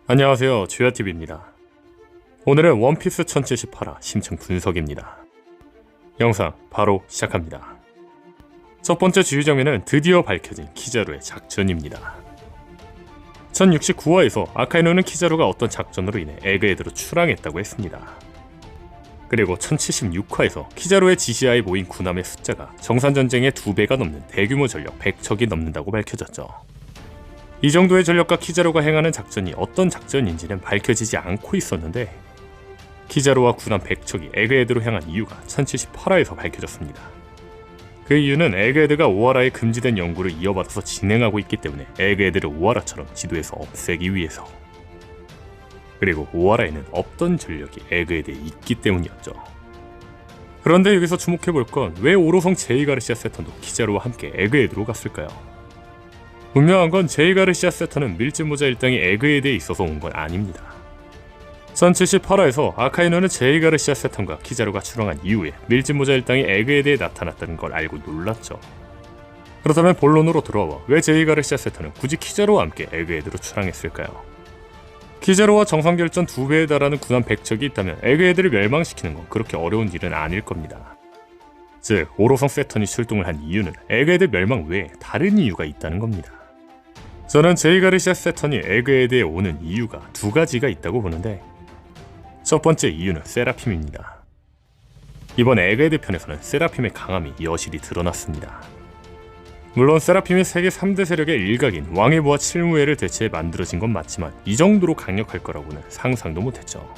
안녕하세요, 주야TV입니다. 오늘은 원피스 1078화 심층 분석입니다. 영상 바로 시작합니다. 첫 번째 주요 장면은 드디어 밝혀진 키자루의 작전입니다. 1069화에서 아카이누는 키자루가 어떤 작전으로 인해 에그헤드로 출항했다고 했습니다. 그리고 1076화에서 키자루의 지시하에 모인 군함의 숫자가 정산전쟁의 2배가 넘는 대규모 전력 100척이 넘는다고 밝혀졌죠. 이 정도의 전력과 키자루가 행하는 작전이 어떤 작전인지는 밝혀지지 않고 있었는데, 키자루와 군함 100척이 에그헤드로 향한 이유가 1078화에서 밝혀졌습니다. 그 이유는 에그헤드가 오하라의 금지된 연구를 이어받아서 진행하고 있기 때문에 에그헤드를 오하라처럼 지도에서 없애기 위해서, 그리고 오하라에는 없던 전력이 에그헤드에 있기 때문이었죠. 그런데 여기서 주목해볼 건 왜 오로성 제이 가르시아 세턴도 키자루와 함께 에그헤드로 갔을까요? 분명한 건 제이 가르시아 세턴은 밀짚모자 일당이 에그헤드에 있어서 온 건 아닙니다. 1078화에서 아카이누는 제이 가르시아 세턴과 키자루가 출항한 이후에 밀짚모자 일당이 에그헤드에 나타났다는 걸 알고 놀랐죠. 그렇다면 본론으로 돌아와 왜 제이 가르시아 세턴은 굳이 키자루와 함께 에그헤드로 출항했을까요? 키자루와 정상결전 2배에 달하는 군함 100척이 있다면 에그헤드를 멸망시키는 건 그렇게 어려운 일은 아닐 겁니다. 즉, 오로성 세턴이 출동을 한 이유는 에그헤드 멸망 외에 다른 이유가 있다는 겁니다. 저는 제이 가르시아 세턴이 에그헤드에 오는 이유가 두 가지가 있다고 보는데, 첫 번째 이유는 세라핌입니다. 이번 에그헤드 편에서는 세라핌의 강함이 여실히 드러났습니다. 물론 세라핌이 세계 3대 세력의 일각인 왕의 부하 칠무회를 대체해 만들어진 건 맞지만 이 정도로 강력할 거라고는 상상도 못했죠.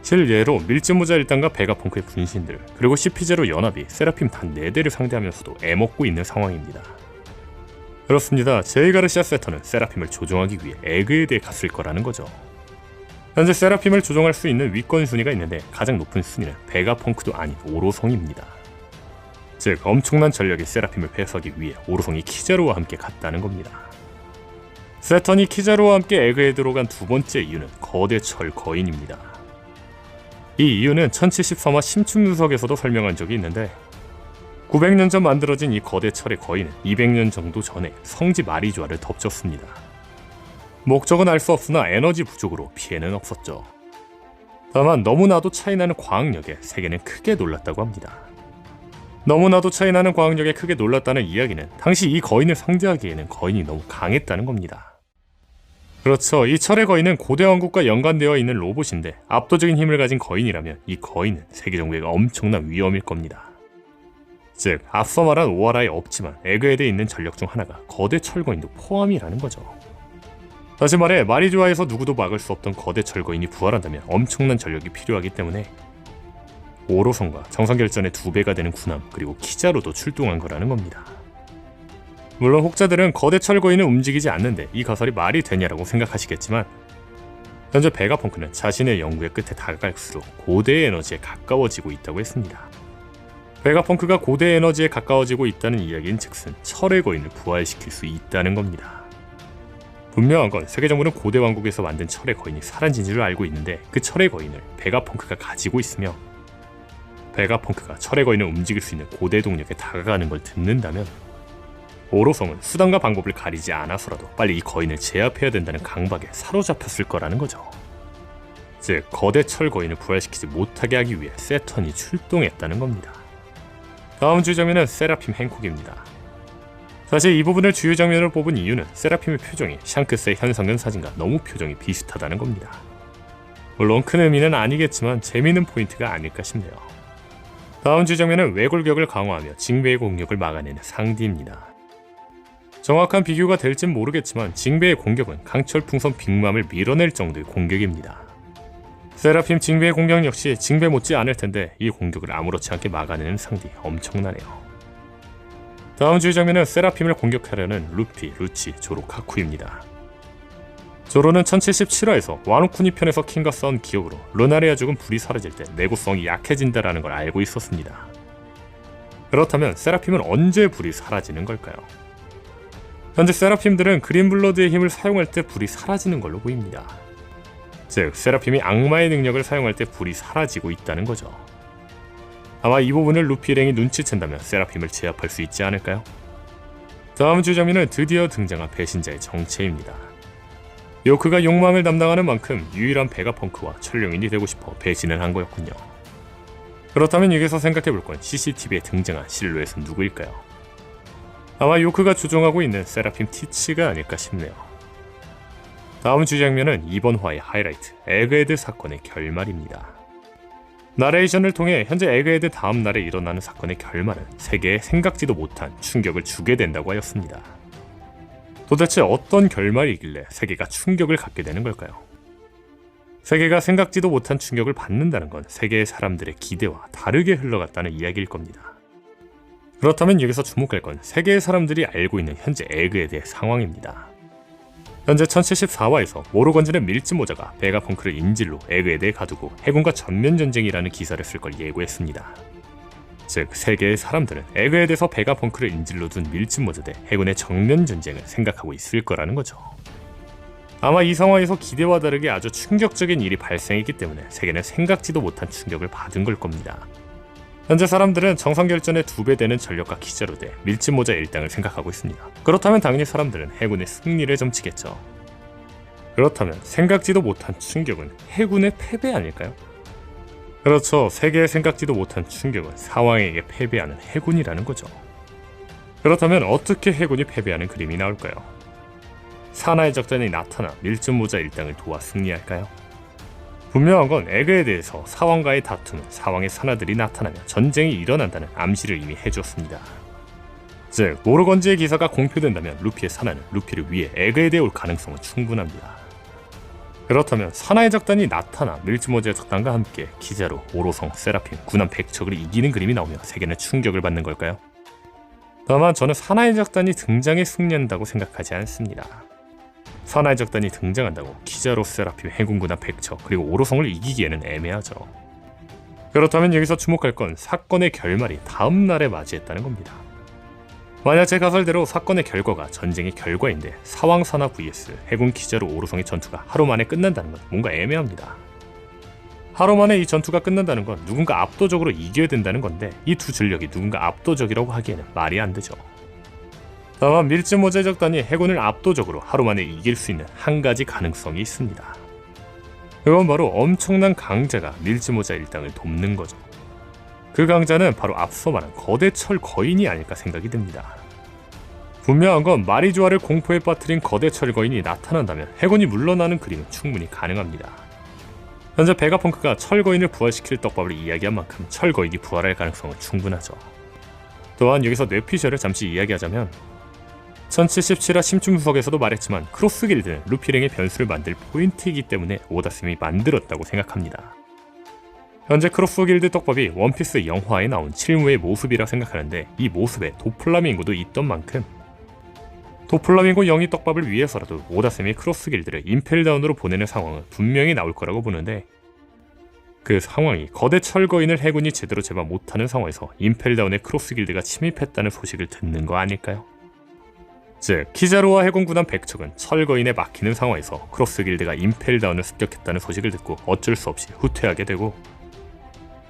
실예로 밀짚모자 일당과 베가펑크의 분신들, 그리고 CP0 연합이 세라핌 단 4대를 상대하면서도 애먹고 있는 상황입니다. 그렇습니다. 제이 가르시아 세턴은 세라핌을 조종하기 위해 에그헤드에 갔을 거라는 거죠. 현재 세라핌을 조종할 수 있는 위권 순위가 있는데 가장 높은 순위는 베가펑크도 아닌 오로성입니다. 즉, 엄청난 전력의 세라핌을 패소하기 위해 오로성이 키자루와 함께 갔다는 겁니다. 세턴이 키자루와 함께 에그헤드로 간 두 번째 이유는 거대 철 거인입니다. 이 이유는 1073화 심층분석에서도 설명한 적이 있는데, 900년 전 만들어진 이 거대 철의 거인은 200년 정도 전에 성지 마리주아를 덮쳤습니다. 목적은 알 수 없으나 에너지 부족으로 피해는 없었죠. 다만 너무나도 차이나는 과학력에 세계는 크게 놀랐다고 합니다. 너무나도 차이나는 과학력에 크게 놀랐다는 이야기는 당시 이 거인을 상대하기에는 거인이 너무 강했다는 겁니다. 그렇죠. 이 철의 거인은 고대 왕국과 연관되어 있는 로봇인데, 압도적인 힘을 가진 거인이라면 이 거인은 세계 정부에게 엄청난 위험일 겁니다. 즉, 앞서 말한 오하라에 없지만 에그헤드에 있는 전력 중 하나가 거대 철거인도 포함이라는 거죠. 다시 말해, 마리주아에서 누구도 막을 수 없던 거대 철거인이 부활한다면 엄청난 전력이 필요하기 때문에 오로성과 정상결전의 2배가 되는 군함, 그리고 키자루도 출동한 거라는 겁니다. 물론 혹자들은 거대 철거인은 움직이지 않는데 이 가설이 말이 되냐라고 생각하시겠지만, 현재 베가펑크는 자신의 연구의 끝에 다가갈수록 고대의 에너지에 가까워지고 있다고 했습니다. 베가펑크가 고대 에너지에 가까워지고 있다는 이야기인 즉슨 철의 거인을 부활시킬 수 있다는 겁니다. 분명한 건 세계 정부는 고대 왕국에서 만든 철의 거인이 사라진 줄 알고 있는데, 그 철의 거인을 베가펑크가 가지고 있으며 베가펑크가 철의 거인을 움직일 수 있는 고대 동력에 다가가는 걸 듣는다면 오로성은 수단과 방법을 가리지 않아서라도 빨리 이 거인을 제압해야 된다는 강박에 사로잡혔을 거라는 거죠. 즉, 거대 철 거인을 부활시키지 못하게 하기 위해 세턴이 출동했다는 겁니다. 다음 주요 장면은 세라핌 행콕입니다. 사실 이 부분을 주요 장면으로 뽑은 이유는 세라핌의 표정이 샹크스의 현상금 사진과 너무 표정이 비슷하다는 겁니다. 물론 큰 의미는 아니겠지만 재미있는 포인트가 아닐까 싶네요. 다음 주요 장면은 외골격을 강화하며 징베의 공격을 막아내는 상디입니다. 정확한 비교가 될진 모르겠지만 징베의 공격은 강철 풍선 빅맘을 밀어낼 정도의 공격입니다. 세라핌 징베의 공격 역시 징베 못지 않을 텐데 이 공격을 아무렇지 않게 막아내는 상디 엄청나네요. 다음 주요 장면은 세라핌을 공격하려는 루피, 루치, 조로, 카쿠입니다. 조로는 1077화에서 와노쿠니 편에서 킹과 싸운 기억으로 루나리아 죽은 불이 사라질 때 내구성이 약해진다라는 걸 알고 있었습니다. 그렇다면 세라핌은 언제 불이 사라지는 걸까요? 현재 세라핌들은 그린블러드의 힘을 사용할 때 불이 사라지는 걸로 보입니다. 즉, 세라핌이 악마의 능력을 사용할 때 불이 사라지고 있다는 거죠. 아마 이 부분을 루피 일행이 눈치챈다면 세라핌을 제압할 수 있지 않을까요? 다음 주 장면은 드디어 등장한 배신자의 정체입니다. 요크가 욕망을 담당하는 만큼 유일한 베가펑크와 천룡인이 되고 싶어 배신을 한 거였군요. 그렇다면 여기서 생각해볼 건 CCTV에 등장한 실루엣은 누구일까요? 아마 요크가 주종하고 있는 세라핌 티치가 아닐까 싶네요. 다음 주장면은 이번 화의 하이라이트, 에그헤드 사건의 결말입니다. 나레이션을 통해 현재 에그헤드 다음 날에 일어나는 사건의 결말은 세계에 생각지도 못한 충격을 주게 된다고 하였습니다. 도대체 어떤 결말이길래 세계가 충격을 갖게 되는 걸까요? 세계가 생각지도 못한 충격을 받는다는 건 세계의 사람들의 기대와 다르게 흘러갔다는 이야기일 겁니다. 그렇다면 여기서 주목할 건 세계의 사람들이 알고 있는 현재 에그헤드의 상황입니다. 현재 1074화에서 모로건진의 밀짚모자가 베가펑크를 인질로 에그헤드에 가두고 해군과 전면전쟁이라는 기사를 쓸 걸 예고했습니다. 즉 세계의 사람들은 에그헤드에서 베가펑크를 인질로 둔 밀짚모자 대 해군의 정면전쟁을 생각하고 있을 거라는 거죠. 아마 이 상황에서 기대와 다르게 아주 충격적인 일이 발생했기 때문에 세계는 생각지도 못한 충격을 받은 걸 겁니다. 현재 사람들은 정상결전의 2배 되는 전력과 기자로 돼 밀짚모자 일당을 생각하고 있습니다. 그렇다면 당연히 사람들은 해군의 승리를 점치겠죠. 그렇다면 생각지도 못한 충격은 해군의 패배 아닐까요? 그렇죠. 세계에 생각지도 못한 충격은 사왕에게 패배하는 해군이라는 거죠. 그렇다면 어떻게 해군이 패배하는 그림이 나올까요? 사나이 적단이 나타나 밀짚모자 일당을 도와 승리할까요? 분명한 건 에그헤드에서 사왕과의 다툼은 사왕의 산하들이 나타나면 전쟁이 일어난다는 암시를 이미 해주었습니다. 즉 모로건지의 기사가 공표된다면 루피의 산하는 루피를 위해 에그헤드에 올 가능성은 충분합니다. 그렇다면 사나이 적단이 나타나 밀짚모자의 적단과 함께 기자로 오로성, 세라핌, 군함 100척을 이기는 그림이 나오며 세계는 충격을 받는 걸까요? 다만 저는 사나이 적단이 등장해 승리한다고 생각하지 않습니다. 사나이 적단이 등장한다고 기자로 세라핌, 해군 군함 100척 그리고 오로성을 이기기에는 애매하죠. 그렇다면 여기서 주목할 건 사건의 결말이 다음 날에 맞이했다는 겁니다. 만약 제 가설대로 사건의 결과가 전쟁의 결과인데 사왕산하 vs 해군 기자로 오로성의 전투가 하루 만에 끝난다는 건 뭔가 애매합니다. 하루 만에 이 전투가 끝난다는 건 누군가 압도적으로 이겨야 된다는 건데 이 두 전력이 누군가 압도적이라고 하기에는 말이 안 되죠. 다만 밀짚모자 적단이 해군을 압도적으로 하루 만에 이길 수 있는 한 가지 가능성이 있습니다. 그건 바로 엄청난 강자가 밀짚모자 일당을 돕는 거죠. 그 강자는 바로 앞서 말한 거대 철 거인이 아닐까 생각이 듭니다. 분명한 건 마리조아를 공포에 빠뜨린 거대 철 거인이 나타난다면 해군이 물러나는 그림은 충분히 가능합니다. 현재 베가펑크가 철 거인을 부활시킬 떡밥을 이야기한 만큼 철 거인이 부활할 가능성은 충분하죠. 또한 여기서 뇌피셜을 잠시 이야기하자면 1077화 심층분석에서도 말했지만 크로스 길드는 루피랭의 변수를 만들 포인트이기 때문에 오다쌤이 만들었다고 생각합니다. 현재 크로스 길드 떡밥이 원피스 영화에 나온 칠무의 모습이라 생각하는데 이 모습에 도플라밍고도 있던 만큼 도플라밍고 영희 떡밥을 위해서라도 오다쌤이 크로스 길드를 임펠다운으로 보내는 상황은 분명히 나올 거라고 보는데 그 상황이 거대 철거인을 해군이 제대로 제압 못하는 상황에서 임펠다운의 크로스 길드가 침입했다는 소식을 듣는 거 아닐까요? 즉 키자루와 해군 군함 100척은 철거인에 막히는 상황에서 크로스 길드가 임펠다운을 습격했다는 소식을 듣고 어쩔 수 없이 후퇴하게 되고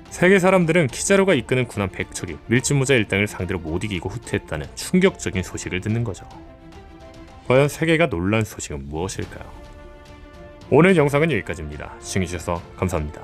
세계 사람들은 키자루가 이끄는 군함 100척이 밀짚모자 일당을 상대로 못 이기고 후퇴했다는 충격적인 소식을 듣는 거죠. 과연 세계가 놀란 소식은 무엇일까요? 오늘 영상은 여기까지입니다. 시청해주셔서 감사합니다.